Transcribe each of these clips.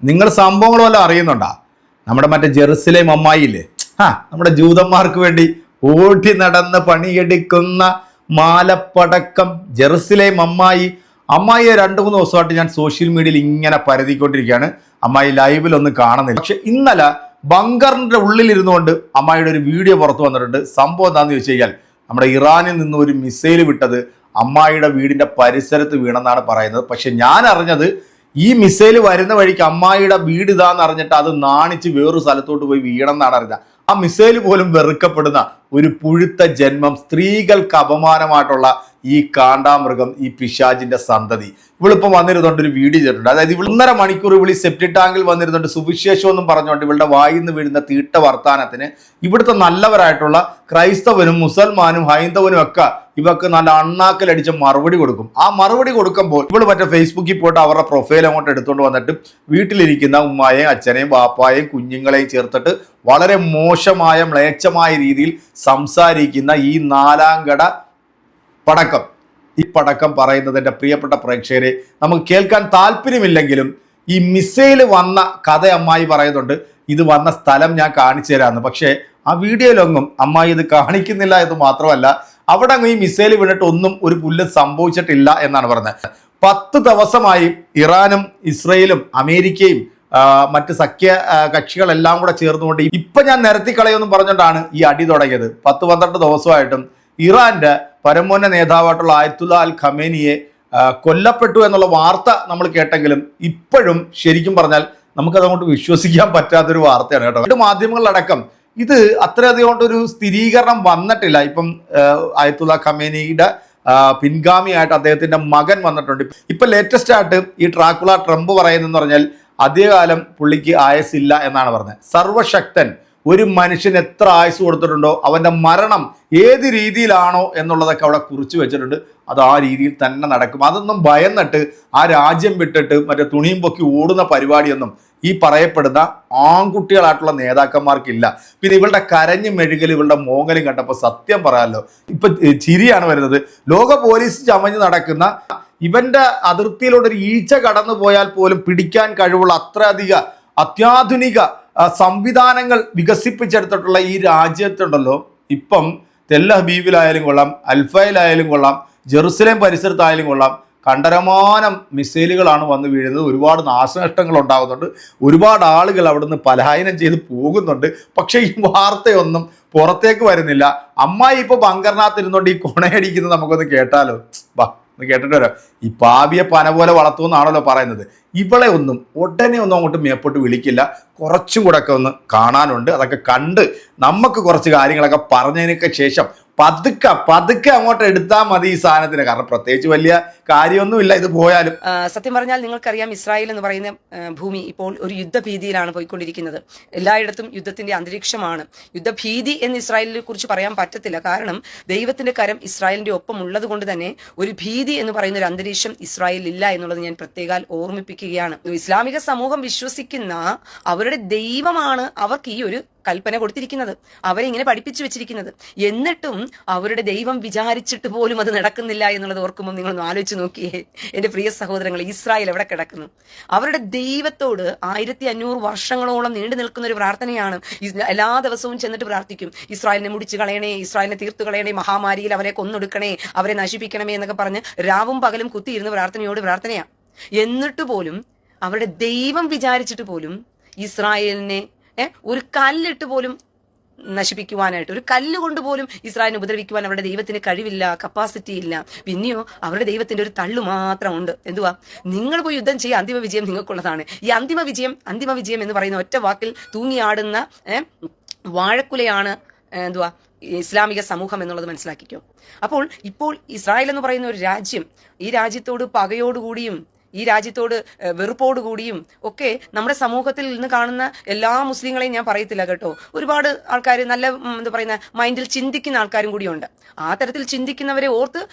നിങ്ങൾ സംഭവങ്ങൾ വല്ലതും അറിയുന്നുണ്ടാ? നമ്മുടെ മറ്റേ ജെറുസലേം അമ്മായില്ലേ, നമ്മുടെ ജൂതന്മാർക്ക് വേണ്ടി ഓടി നടന്ന് പണിയെടുക്കുന്ന മാലപ്പടക്കം ജെറുസലേം അമ്മായിയെ 2-3 ദിവസമായിട്ട് ഞാൻ സോഷ്യൽ മീഡിയയിൽ ഇങ്ങനെ പരതിക്കൊണ്ടിരിക്കുകയാണ്. അമ്മായി ലൈവിലൊന്നും കാണുന്നില്ല. പക്ഷെ ഇന്നലെ ബങ്കറിന്റെ ഉള്ളിലിരുന്നുകൊണ്ട് അമ്മായിയുടെ ഒരു വീഡിയോ പുറത്തു വന്നിട്ടുണ്ട്. സംഭവം എന്താണെന്ന് ചോദിച്ചു കഴിഞ്ഞാൽ, നമ്മുടെ ഇറാനിൽ നിന്ന് ഒരു മിസൈൽ വിട്ടത് അമ്മായിയുടെ വീടിന്റെ പരിസരത്ത് വീണെന്നാണ് പറയുന്നത്. പക്ഷെ ഞാൻ അറിഞ്ഞത് ഈ മിസൈൽ വരുന്ന വഴിക്ക് അമ്മായിയുടെ വീട് ഇതാന്ന് അറിഞ്ഞിട്ട് അത് നാണിച്ച് വേറൊരു സ്ഥലത്തോട്ട് പോയി വീണെന്നാണ് അറിഞ്ഞത്. ആ മിസൈൽ പോലും വെറുക്കപ്പെടുന്ന ഒരു പുഴുത്ത ജന്മം, സ്ത്രീകൾക്ക് അപമാനമായിട്ടുള്ള ഈ കാണ്ടാമൃഗം, ഈ പിശാചിന്റെ സന്തതി. ഇവളിപ്പം വന്നിരുന്നുണ്ട് ഒരു വീഡിയോ ചെയ്തിട്ടുണ്ട്. അതായത് 1.5 മണിക്കൂർ ഇവളി സെപ്റ്റി ടാങ്കിൽ വന്നിരുന്നുണ്ട് സുവിശേഷം എന്നും പറഞ്ഞുകൊണ്ട് ഇവളുടെ വായിൽ നിന്ന് വീഴുന്ന തീട്ട വർത്താനത്തിന് ഇവിടുത്തെ നല്ലവരായിട്ടുള്ള ക്രൈസ്തവനും മുസൽമാനും ഹൈന്ദവനും ഒക്കെ ഇവക്ക് നല്ല അണ്ണാക്കലടിച്ച മറുപടി കൊടുക്കും. ആ മറുപടി കൊടുക്കുമ്പോൾ ഇവള് മറ്റേ ഫേസ്ബുക്കിൽ പോയിട്ട് അവരുടെ പ്രൊഫൈൽ അങ്ങോട്ട് എടുത്തുകൊണ്ട് വന്നിട്ട് വീട്ടിലിരിക്കുന്ന ഉമ്മായെയും അച്ഛനെയും ബാപ്പായെയും കുഞ്ഞുങ്ങളെയും ചേർത്തിട്ട് വളരെ മോശമായ മ്ലേച്ഛമായ രീതിയിൽ സംസാരിക്കുന്ന ഈ 4ാം കട പടക്കം, ഈ പടക്കം പറയുന്നത് എൻ്റെ പ്രിയപ്പെട്ട പ്രേക്ഷകരെ നമുക്ക് കേൾക്കാൻ താല്പര്യമില്ലെങ്കിലും ഈ മിസൈൽ വന്ന കഥ അമ്മായി പറയുന്നുണ്ട്. ഇത് വന്ന സ്ഥലം ഞാൻ കാണിച്ചു തരാമെന്ന്. പക്ഷേ ആ വീഡിയോയിലൊന്നും അമ്മായി ഇത് കാണിക്കുന്നില്ല എന്ന് മാത്രമല്ല, അവിടെ അങ്ങ് ഈ മിസൈൽ വീണിട്ട് ഒന്നും ഒരു പുല്ല് സംഭവിച്ചിട്ടില്ല എന്നാണ് പറഞ്ഞത്. 10 ദിവസമായി ഇറാനും ഇസ്രയേലും അമേരിക്കയും മറ്റ് സഖ്യ കക്ഷികളെല്ലാം കൂടെ ചേർന്നുകൊണ്ട് ഇപ്പൊ ഞാൻ നിരത്തിക്കളയൊന്നും പറഞ്ഞുകൊണ്ടാണ് ഈ അടി തുടങ്ങിയത്. 10-12 ദിവസമായിട്ടും ഇറാന്റെ പരമോന്നത നേതാവായിട്ടുള്ള ആയത്തുള്ള അൽ ഖമേനിയെ കൊല്ലപ്പെട്ടു എന്നുള്ള വാർത്ത നമ്മൾ കേട്ടെങ്കിലും ഇപ്പോഴും ശരിക്കും പറഞ്ഞാൽ നമുക്കത് അങ്ങോട്ട് വിശ്വസിക്കാൻ പറ്റാത്തൊരു വാർത്തയാണ് കേട്ടോ. മാധ്യമങ്ങളിലടക്കം ഇത് അത്രയധികം കൊണ്ടൊരു സ്ഥിരീകരണം വന്നിട്ടില്ല. ഇപ്പം ആയത്തുള്ള ഖമേനിയുടെ പിൻഗാമിയായിട്ട് അദ്ദേഹത്തിന്റെ മകൻ വന്നിട്ടുണ്ട്. ഇപ്പൊ ലേറ്റസ്റ്റ് ആയിട്ട് ഈ ട്രാക്കുള ട്രംപ് പറയുന്നതെന്ന് പറഞ്ഞാൽ അധികകാലം പുള്ളിക്ക് ആയുസില്ല എന്നാണ് പറഞ്ഞത്. സർവശക്തൻ ഒരു മനുഷ്യന് എത്ര ആയുസ് കൊടുത്തിട്ടുണ്ടോ അവന്റെ മരണം ഏത് രീതിയിലാണോ എന്നുള്ളതൊക്കെ അവിടെ കുറിച്ച് വെച്ചിട്ടുണ്ട്. അത് ആ രീതിയിൽ തന്നെ നടക്കും. അതൊന്നും ഭയന്നിട്ട് ആ രാജ്യം വിട്ടിട്ട് മറ്റേ തുണിയും പൊക്കി ഓടുന്ന പരിപാടിയൊന്നും ഈ പറയപ്പെടുന്ന ആൺകുട്ടികളായിട്ടുള്ള നേതാക്കന്മാർക്കില്ല. പിന്നെ ഇവളുടെ കരഞ്ഞു മെഴുകലും ഇവളുടെ മോങ്ങലും കണ്ടപ്പോൾ സത്യം പറയാമല്ലോ ഇപ്പൊ ചിരിയാണ് വരുന്നത്. ലോക പോലീസ് ചമഞ്ഞ് നടക്കുന്ന ഇവന്റെ അതിർത്തിയിലൂടെ ഒരു ഈച്ച കടന്നു പോയാൽ പോലും പിടിക്കാൻ കഴിവുള്ള അത്രയധികം അത്യാധുനിക സംവിധാനങ്ങൾ വികസിപ്പിച്ചെടുത്തിട്ടുള്ള ഈ രാജ്യത്തുണ്ടല്ലോ, ഇപ്പം തെൽ ഹബീബിലായാലും കൊള്ളാം, അൽഫയിലായാലും കൊള്ളാം, ജെറുസലേം പരിസരത്തായാലും കൊള്ളാം, കണ്ടരമാനം മിസൈലുകളാണ് വന്ന് വീഴുന്നത്. ഒരുപാട് നാശനഷ്ടങ്ങൾ ഉണ്ടാകുന്നുണ്ട്. ഒരുപാട് ആളുകൾ അവിടുന്ന് പലായനം ചെയ്ത് പോകുന്നുണ്ട്. പക്ഷേ ഈ വാർത്തയൊന്നും പുറത്തേക്ക് വരുന്നില്ല. അമ്മായി ഇപ്പൊ ബങ്കറിനകത്ത് ഇരുന്നുകൊണ്ട് ഈ കൊണയടിക്കുന്നത് നമുക്കൊന്ന് കേട്ടാലോ? വാ കേട്ടിട്ട് വരാം. ഈ പാവിയെ പന പോലെ വളർത്തുമെന്നാണല്ലോ പറയുന്നത്. ഇവളെ ഒന്നും ഉടനെ ഒന്നും അങ്ങോട്ട് മേപ്പോട്ട് വിളിക്കില്ല. കുറച്ചും കൂടെ ഒക്കെ ഒന്ന് കാണാനുണ്ട്. അതൊക്കെ കണ്ട് നമുക്ക് കുറച്ച് കാര്യങ്ങളൊക്കെ പറഞ്ഞതിനൊക്കെ ശേഷം പതുക്കെ അങ്ങോട്ട് എടുത്താൽ മതി ഈ സാധനത്തിന്. കാരണം പ്രത്യേകിച്ച് വലിയ കാര്യമൊന്നുമില്ല ഇത് പോയാലും. സത്യം പറഞ്ഞാൽ നിങ്ങൾക്കറിയാം, ഇസ്രായേൽ എന്ന് പറയുന്ന ഭൂമി ഇപ്പോൾ ഒരു യുദ്ധഭീതിയിലാണ് പോയിക്കൊണ്ടിരിക്കുന്നത്. എല്ലായിടത്തും യുദ്ധത്തിന്റെ അന്തരീക്ഷമാണ്. യുദ്ധഭീതി എന്ന് ഇസ്രായേലിനെ കുറിച്ച് പറയാൻ പറ്റത്തില്ല. കാരണം ദൈവത്തിന്റെ കരം ഇസ്രായേലിന്റെ ഒപ്പം ഉള്ളത് കൊണ്ട് തന്നെ ഒരു ഭീതി എന്ന് പറയുന്ന ഒരു അന്തരീക്ഷം ഇസ്രായേലിൽ ഇല്ല എന്നുള്ളത് ഞാൻ പ്രത്യേകം ഓർമ്മിപ്പിക്കുകയാണ്. ഇസ്ലാമിക സമൂഹം വിശ്വസിക്കുന്ന അവരുടെ ദൈവമാണ് അവർക്ക് ഈ ഒരു കൽപ്പന കൊടുത്തിരിക്കുന്നത്, അവരെ ഇങ്ങനെ പഠിപ്പിച്ചു വെച്ചിരിക്കുന്നത്. എന്നിട്ടും അവരുടെ ദൈവം വിചാരിച്ചിട്ട് പോലും അത് നടക്കുന്നില്ല എന്നുള്ളത് ഓർക്കുമ്പോൾ നിങ്ങളൊന്ന് ആലോചിച്ച് നോക്കിയേ എൻ്റെ പ്രിയ സഹോദരങ്ങൾ. ഇസ്രായേൽ എവിടെ കിടക്കുന്നു? അവരുടെ ദൈവത്തോട് 1500 വർഷങ്ങളോളം നീണ്ടു നിൽക്കുന്ന ഒരു പ്രാർത്ഥനയാണ്. എല്ലാ ദിവസവും ചെന്നിട്ട് പ്രാർത്ഥിക്കും, ഇസ്രായേലിനെ മുടിച്ചു കളയണേ, ഇസ്രായേലിനെ തീർത്തു കളയണേ, മഹാമാരിയിൽ അവരെ കൊന്നൊടുക്കണേ, അവരെ നശിപ്പിക്കണമേ എന്നൊക്കെ പറഞ്ഞ് രാവും പകലും കുത്തിയിരുന്ന് പ്രാർത്ഥനയാണ്. എന്നിട്ട് പോലും അവരുടെ ദൈവം വിചാരിച്ചിട്ട് പോലും ഇസ്രായേലിനെ ഒരു കല്ലിട്ട് പോലും നശിപ്പിക്കുവാനായിട്ട്, ഒരു കല്ലുകൊണ്ട് പോലും ഇസ്രായേലിനെ ഉപദ്രവിക്കുവാൻ അവരുടെ ദൈവത്തിന് കഴിവില്ല, കപ്പാസിറ്റി ഇല്ല. പിന്നെയോ അവരുടെ ദൈവത്തിന്റെ ഒരു തള്ളു മാത്രമുണ്ട്. എന്തുവാ? നിങ്ങൾ പോയി യുദ്ധം ചെയ്യുക, അന്തിമ വിജയം നിങ്ങൾക്കുള്ളതാണ്. ഈ അന്തിമ വിജയം എന്ന് പറയുന്ന ഒറ്റ വാക്കിൽ തൂങ്ങിയാടുന്ന വാഴക്കുലയാണ് എന്തുവാ ഇസ്ലാമിക സമൂഹം എന്നുള്ളത് മനസ്സിലാക്കിക്കോ. അപ്പോൾ ഇപ്പോൾ ഇസ്രായേൽ എന്ന് പറയുന്ന ഒരു രാജ്യം, ഈ രാജ്യത്തോട് പകയോടുകൂടിയും ഈ രാജ്യത്തോട് വെറുപ്പോടുകൂടിയും ഒക്കെ നമ്മുടെ സമൂഹത്തിൽ നിന്ന് കാണുന്ന എല്ലാ മുസ്ലിങ്ങളെയും ഞാൻ പറയത്തില്ല കേട്ടോ. ഒരുപാട് ആൾക്കാർ നല്ല എന്താ പറയുന്ന മൈൻഡിൽ ചിന്തിക്കുന്ന ആൾക്കാരും കൂടിയുണ്ട്. ആ തരത്തിൽ ചിന്തിക്കുന്നവരെ ഓർത്ത്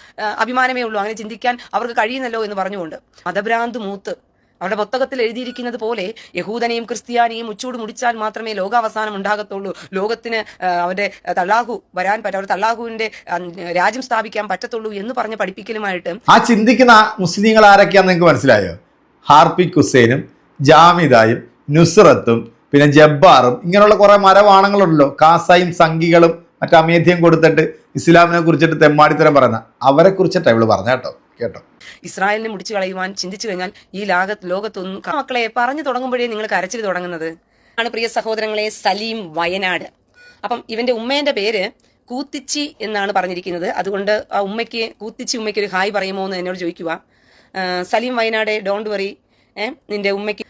അഭിമാനമേ ഉള്ളൂ. അങ്ങനെ ചിന്തിക്കാൻ അവർക്ക് കഴിയുന്നല്ലോ എന്ന് പറഞ്ഞുകൊണ്ട് മതഭ്രാന്ത് മൂത്ത് അവരുടെ പുസ്തകത്തിൽ എഴുതിയിരിക്കുന്നത് പോലെ യഹൂദനെയും ക്രിസ്ത്യാനിയും ഉച്ചൂട് മുടിച്ചാൽ മാത്രമേ ലോകാവസാനം ഉണ്ടാകത്തുള്ളൂ, ലോകത്തിന് അവരുടെ തള്ളാഹു വരാൻ പറ്റും, അവരുടെ തള്ളാഹുവിന്റെ രാജ്യം സ്ഥാപിക്കാൻ പറ്റത്തുള്ളൂ എന്ന് പറഞ്ഞ പഠിപ്പിക്കലുമായിട്ട് ആ ചിന്തിക്കുന്ന മുസ്ലിങ്ങൾ ആരൊക്കെയാന്ന് നിങ്ങൾക്ക് മനസ്സിലായോ? ഹാർപിക് ഹുസൈനും ജാമിദായും നുസ്രത്തും പിന്നെ ജബ്ബാറും ഇങ്ങനെയുള്ള കുറെ മരവാണങ്ങളുണ്ടല്ലോ, കാസായും സംഘികളും മറ്റു അമേധ്യം കൊടുത്തിട്ട് ഇസ്ലാമിനെ കുറിച്ചിട്ട് തെമ്മാടിത്തരം പറയുന്ന അവരെ കുറിച്ചിട്ടാണ് ഇവള് പറഞ്ഞ കേട്ടോ. ഇസ്രായേലിനെ മുടിച്ചു കളയുവാൻ ചിന്തിച്ചു കഴിഞ്ഞാൽ ഈ ലോകത്തൊന്നും മക്കളെ പറഞ്ഞു തുടങ്ങുമ്പോഴേ നിങ്ങൾ കരച്ചിൽ തുടങ്ങുന്നത് ആണ്. പ്രിയ സഹോദരങ്ങളെ, സലീം വയനാട്. അപ്പം ഇവന്റെ ഉമ്മേന്റെ പേര് കൂത്തിച്ചി എന്നാണ് പറഞ്ഞിരിക്കുന്നത്. അതുകൊണ്ട് ആ കൂത്തിച്ചി ഉമ്മയ്ക്ക് ഒരു ഹായ് പറയുമോ എന്ന് എന്നോട് ചോദിക്കുക. സലീം വയനാട്, ഡോണ്ട് വറി, നിന്റെ ഉമ്മയ്ക്ക്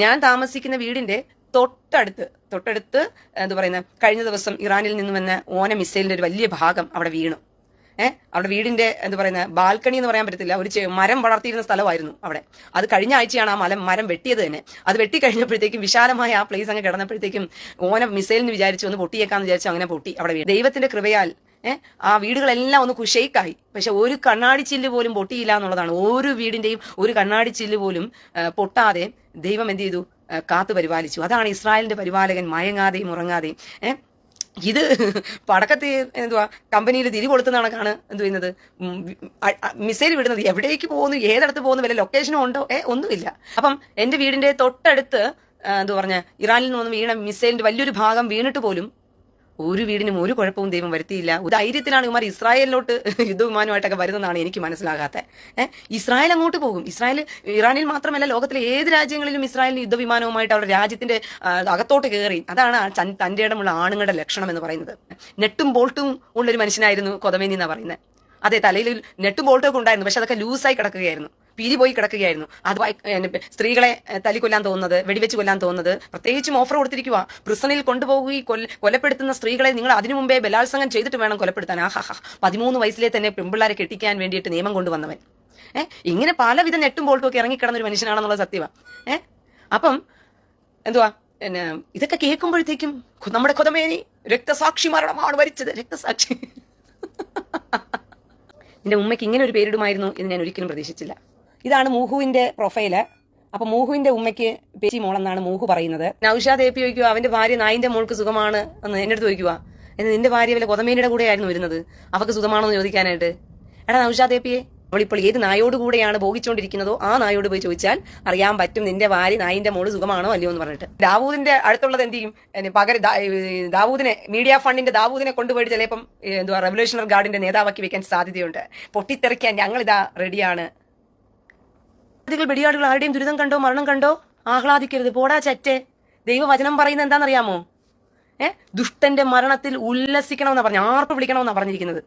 ഞാൻ താമസിക്കുന്ന വീടിന്റെ തൊട്ടടുത്ത് എന്താ പറയുന്നത്, കഴിഞ്ഞ ദിവസം ഇറാനിൽ നിന്ന് വന്ന ഓന മിസൈലിന്റെ ഒരു വലിയ ഭാഗം അവിടെ വീണു. അവിടെ വീടിന്റെ എന്താ പറയുന്നത്, ബാൽക്കണി എന്ന് പറയാൻ പറ്റത്തില്ല, ഒരു മരം വളർത്തിയിരുന്ന സ്ഥലമായിരുന്നു അവിടെ. അത് കഴിഞ്ഞ ആഴ്ചയാണ് ആ മരം വെട്ടിയത് തന്നെ. അത് വെട്ടി കഴിഞ്ഞപ്പോഴത്തേക്കും വിശാലമായ ആ പ്ലേസ് അങ്ങ് കിടന്നപ്പോഴത്തേക്കും ഓന മിസൈലിന് വിചാരിച്ചു ഒന്ന് പൊട്ടിയേക്കാന്ന് വിചാരിച്ചു, അങ്ങനെ പൊട്ടി അവിടെ വീട്. ദൈവത്തിന്റെ കൃപയാൽ ആ വീടുകളെല്ലാം ഒന്ന് കുഷേക്കായി. പക്ഷെ ഒരു കണ്ണാടി ചില്ല് പോലും പൊട്ടിയില്ല എന്നുള്ളതാണ്. ഓരോ വീടിന്റെയും ഒരു കണ്ണാടി ചില്ല് പോലും പൊട്ടാതെ ദൈവം എന്ത് ചെയ്തു, കാത്തു പരിപാലിച്ചു. അതാണ് ഇസ്രായേലിന്റെ പരിപാലകൻ, മയങ്ങാതെയും ഉറങ്ങാതെയും. ഇത് പടക്കത്തി എന്തുവാ കമ്പനിയിൽ തിരി കൊടുത്തുന്ന കണക്കാണ് എന്ത് ചെയ്യുന്നത്, മിസൈൽ വിടുന്നത്. എവിടേക്ക് പോകുന്നു, ഏതടുത്ത് പോകുന്നു, വല്ല ലൊക്കേഷനും ഉണ്ടോ? ഒന്നുമില്ല. അപ്പം എന്റെ വീടിന്റെ തൊട്ടടുത്ത് എന്താ പറഞ്ഞ ഇറാനിൽ നിന്ന് വീണ മിസൈലിന്റെ വലിയൊരു ഭാഗം വീണിട്ട് പോലും ഒരു വീടിനും ഒരു കുഴപ്പവും ദൈവം വരുത്തിയില്ല. ധൈര്യത്തിലാണ് ഇവന്മാർ ഇസ്രായേലിലോട്ട് യുദ്ധവിമാനമായിട്ടൊക്കെ വരുന്നതാണ് എനിക്ക് മനസ്സിലാകാത്തത്. ഇസ്രായേൽ അങ്ങോട്ട് പോകും. ഇറാനിൽ മാത്രമല്ല, ലോകത്തിലെ ഏത് രാജ്യങ്ങളിലും ഇസ്രായേലിന് യുദ്ധവിമാനവുമായിട്ട് അവരുടെ രാജ്യത്തിന്റെ അകത്തോട്ട് കയറി. അതാണ് തന്റെ ഇടമുള്ള ആണുങ്ങളുടെ ലക്ഷണം എന്ന് പറയുന്നത്. നെട്ടും ബോൾട്ടും ഉള്ളൊരു മനുഷ്യനായിരുന്നു കൊതമേനി എന്നാ പറയുന്നത്. അതെ, തലയിൽ നെട്ടും ബോൾട്ടൊക്കെ ഉണ്ടായിരുന്നു, പക്ഷെ അതൊക്കെ ലൂസായി കിടക്കുകയായിരുന്നു, പീരി പോയി കിടക്കുകയായിരുന്നു. അത് സ്ത്രീകളെ തല്ലിക്കൊല്ലാൻ തോന്നുന്നത്, വെടിവെച്ച് കൊല്ലാൻ തോന്നുന്നത്, പ്രത്യേകിച്ചും ഓഫർ കൊടുത്തിരിക്കുക. പ്രിസണിൽ കൊണ്ടുപോകുകയും കൊലപ്പെടുത്തുന്ന സ്ത്രീകളെ നിങ്ങൾ അതിനു മുമ്പേ ബലാത്സംഗം ചെയ്തിട്ട് വേണം കൊലപ്പെടുത്താൻ. 13 വയസ്സിലെ തന്നെ പെൺപിള്ളാരെ കെട്ടിക്കാൻ വേണ്ടിയിട്ട് നിയമം കൊണ്ടുവന്നവൻ. ഇങ്ങനെ പലവിധ നെട്ടും ബോൾട്ടും ഒക്കെ ഇറങ്ങിക്കിടന്ന ഒരു മനുഷ്യനാണെന്നുള്ള സത്യമാണ്. അപ്പം എന്തുവാ ഇതൊക്കെ കേൾക്കുമ്പോഴത്തേക്കും നമ്മുടെ കൊതമേനി രക്തസാക്ഷി മരണമാണ് വരിച്ചത്, രക്തസാക്ഷി. നിന്റെ ഉമ്മയ്ക്ക് ഇങ്ങനെ ഒരു പേരിടുമായിരുന്നു എന്ന് ഞാൻ ഒരിക്കലും പ്രതീക്ഷിച്ചില്ല. ഇതാണ് മൂഹുവിന്റെ പ്രൊഫൈല്. അപ്പൊ മൂഹുവിന്റെ ഉമ്മയ്ക്ക് പേച്ചി മോളെന്നാണ് മൂഹു പറയുന്നത്. നൗഷാദ് AP ചോദിക്കുക, അവന്റെ ഭാര്യ നായിന്റെ മോൾക്ക് സുഖമാണ് എന്ന് എന്റെ അടുത്ത് ചോദിക്കുക. എന്ന് നിന്റെ ഭാര്യ വല്ല കൊതമേനിയുടെ കൂടെ ആയിരുന്നു വരുന്നത് അവർക്ക് സുഖമാണോ എന്ന് ചോദിക്കാനായിട്ട്. എടാ നൗഷാദ് AP, അവളിപ്പോൾ ഏത് നായോട് കൂടെയാണ് ഭോഗിച്ചുകൊണ്ടിരിക്കുന്നതോ ആ നായോട് പോയി ചോദിച്ചാൽ അറിയാൻ പറ്റും നിന്റെ ഭാര്യ നായിന്റെ മോള് സുഖമാണോ അല്ലയോ എന്ന് പറഞ്ഞിട്ട്. ദാവൂദിന്റെ അടുത്തുള്ളത് എന്ത് ചെയ്യും, ദാവൂദിനെ മീഡിയ ഫണ്ടിന്റെ ദാവൂദിനെ കൊണ്ടുപോയിട്ട് ചിലപ്പം എന്തുവാ റെവല്യൂഷണറി ഗാർഡിന്റെ നേതാവാക്കി വെക്കാൻ സാധ്യതയുണ്ട്. പൊട്ടിത്തെറിക്കാൻ ഞങ്ങളിതാ റെഡിയാണ്. വെടിയാടുകൾ ആരുടെയും ദുരിതം കണ്ടോ മരണം കണ്ടോ ആഹ്ലാദിക്കരുത്, പോടാ ചറ്റേ. ദൈവവചനം പറയുന്നത് എന്താണെന്നറിയാമോ? ദുഷ്ടന്റെ മരണത്തിൽ ഉല്ലസിക്കണമെന്നാ പറഞ്ഞ, ആർപ്പ് വിളിക്കണമെന്നാ പറഞ്ഞിരിക്കുന്നത്.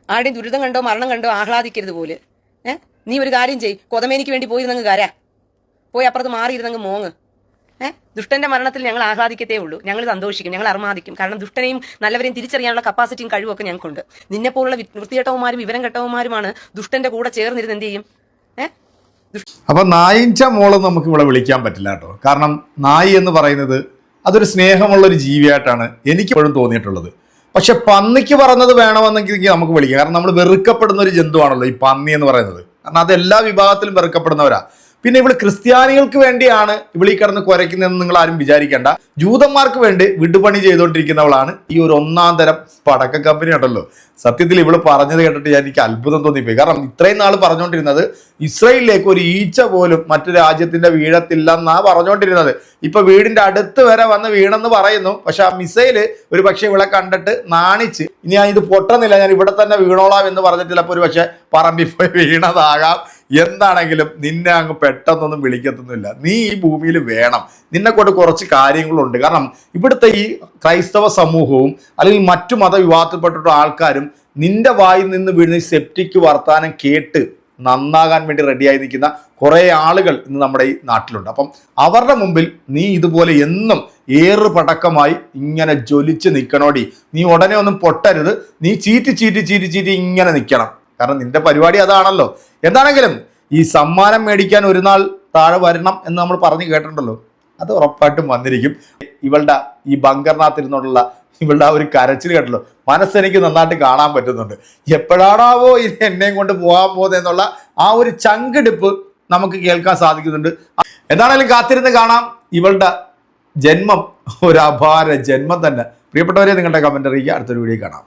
ആരുടെയും ദുരിതം കണ്ടോ മരണം കണ്ടോ ആഹ്ലാദിക്കരുത് പോലെ. നീ ഒരു കാര്യം ചെയ്യ്, കൊതമേനിക്ക് വേണ്ടി പോയിരുന്നങ്ങ് കര, പോയി അപ്പുറത്ത് മാറിയിരുന്നങ്ങ് മോങ്ങ്. ദുഷ്ടന്റെ മരണത്തിൽ ഞങ്ങൾ ആഹ്ലാദിക്കത്തേ ഉള്ളൂ, ഞങ്ങൾ സന്തോഷിക്കും, ഞങ്ങൾ അർമാദിക്കും. കാരണം ദുഷ്ടനെയും നല്ലവരെയും തിരിച്ചറിയാനുള്ള കപ്പാസിറ്റിയും കഴിവൊക്കെ ഞങ്ങൾക്കുണ്ട്. നിന്നെപ്പോലുള്ള വൃത്തികെട്ടവന്മാരും വിവരം കെട്ടവന്മാരുമാണ് ദുഷ്ടന്റെ കൂടെ ചേർന്നിരുന്ന് എന്ത് ചെയ്യും. അപ്പൊ നായിഞ്ച മോള് നമുക്ക് ഇവിടെ വിളിക്കാൻ പറ്റില്ല കേട്ടോ. കാരണം നായി എന്ന് പറയുന്നത് അതൊരു സ്നേഹമുള്ളൊരു ജീവിയായിട്ടാണ് എനിക്കിപ്പോഴും തോന്നിയിട്ടുള്ളത്. പക്ഷെ പന്നിക്ക് പറഞ്ഞത് വേണമെന്നെങ്കിൽ നമുക്ക് വിളിക്കാം. കാരണം നമ്മൾ വെറുക്കപ്പെടുന്ന ഒരു ജന്തുവാണല്ലോ ഈ പന്നി എന്ന് പറയുന്നത്. കാരണം അത് എല്ലാ വിഭാഗത്തിലും വെറുക്കപ്പെടുന്നവരാ. പിന്നെ ഇവിടെ ക്രിസ്ത്യാനികൾക്ക് വേണ്ടിയാണ് ഇവിളീ കിടന്ന് കുരയ്ക്കുന്നതെന്ന് നിങ്ങൾ ആരും വിചാരിക്കേണ്ട. ജൂതന്മാർക്ക് വേണ്ടി വിടുപണി ചെയ്തുകൊണ്ടിരിക്കുന്നവളാണ് ഈ ഒരു ഒന്നാം തരം പടക്ക കമ്പനി ഉണ്ടല്ലോ. സത്യത്തിൽ ഇവള് പറഞ്ഞത് കേട്ടിട്ട് എനിക്ക് അത്ഭുതം തോന്നിപ്പോയി. കാരണം ഇത്രയും നാൾ പറഞ്ഞുകൊണ്ടിരുന്നത് ഇസ്രായേലിലേക്ക് ഒരു ഈച്ച പോലും മറ്റു രാജ്യത്തിന്റെ വീഴത്തില്ലെന്നാ പറഞ്ഞുകൊണ്ടിരുന്നത്. ഇപ്പൊ വീടിന്റെ അടുത്ത് വരെ വന്ന് വീണെന്ന് പറയുന്നു. പക്ഷെ ആ മിസൈല് ഒരു പക്ഷെ ഇവിടെ കണ്ടിട്ട് നാണിച്ച് ഇനി ഞാൻ ഇത് പൊട്ടുന്നില്ല, ഞാൻ ഇവിടെ തന്നെ വീണോളാം എന്ന് പറഞ്ഞിട്ട് ചിലപ്പോൾ ഒരു പക്ഷെ പറമ്പിൽ പോയി വീണതാകാം. എന്താണെങ്കിലും നിന്നെ അങ്ങ് പെട്ടെന്നൊന്നും വിളിക്കത്തൊന്നുമില്ല. നീ ഈ ഭൂമിയിൽ വേണം, നിന്നെ കൊണ്ട് കുറച്ച് കാര്യങ്ങളുണ്ട്. കാരണം ഇവിടുത്തെ ഈ ക്രൈസ്തവ സമൂഹവും അല്ലെങ്കിൽ മറ്റു മതവിഭാഗത്തിൽപ്പെട്ടിട്ട ആൾക്കാരും നിന്റെ വായിൽ നിന്ന് വീഴുന്ന ഈ സെപ്റ്റിക് വർത്താനം കേട്ട് നന്നാകാൻ വേണ്ടി റെഡിയായി നിൽക്കുന്ന കുറേ ആളുകൾ ഇന്ന് നമ്മുടെ ഈ നാട്ടിലുണ്ട്. അപ്പം അവരുടെ മുമ്പിൽ നീ ഇതുപോലെ എന്നും ഏറ് പടക്കമായി ഇങ്ങനെ ജ്വലിച്ച് നിൽക്കണോടി. നീ ഉടനെ ഒന്നും പൊട്ടരുത്, നീ ചീറ്റി ഇങ്ങനെ നിൽക്കണം. കാരണം നിന്റെ പരിപാടി അതാണല്ലോ. എന്താണെങ്കിലും ഈ സമ്മാനം മേടിക്കാൻ ഒരു നാൾ താഴെ വരണം എന്ന് നമ്മൾ പറഞ്ഞു കേട്ടിട്ടുണ്ടല്ലോ, അത് ഉറപ്പായിട്ടും വന്നിരിക്കും. ഇവളുടെ ഈ ബങ്കറിനകത്തിരുന്നുള്ള ഇവളുടെ ആ ഒരു കരച്ചിൽ കേട്ടല്ലോ, മനസ്സെനിക്ക് നന്നായിട്ട് കാണാൻ പറ്റുന്നുണ്ട്. എപ്പോഴാണാവോ ഇത് എന്നെയും കൊണ്ട് പോകാൻ പോകുന്നത് എന്നുള്ള ആ ഒരു ചങ്കിടിപ്പ് നമുക്ക് കേൾക്കാൻ സാധിക്കുന്നുണ്ട്. എന്താണെങ്കിലും കാത്തിരുന്ന് കാണാം. ഇവളുടെ ജന്മം ഒരു അപാര ജന്മം തന്നെ. പ്രിയപ്പെട്ടവരെ, നിങ്ങളുടെ കമന്റ് അറിയിക്കുക. അടുത്തൊരു വീഡിയോ കാണാം.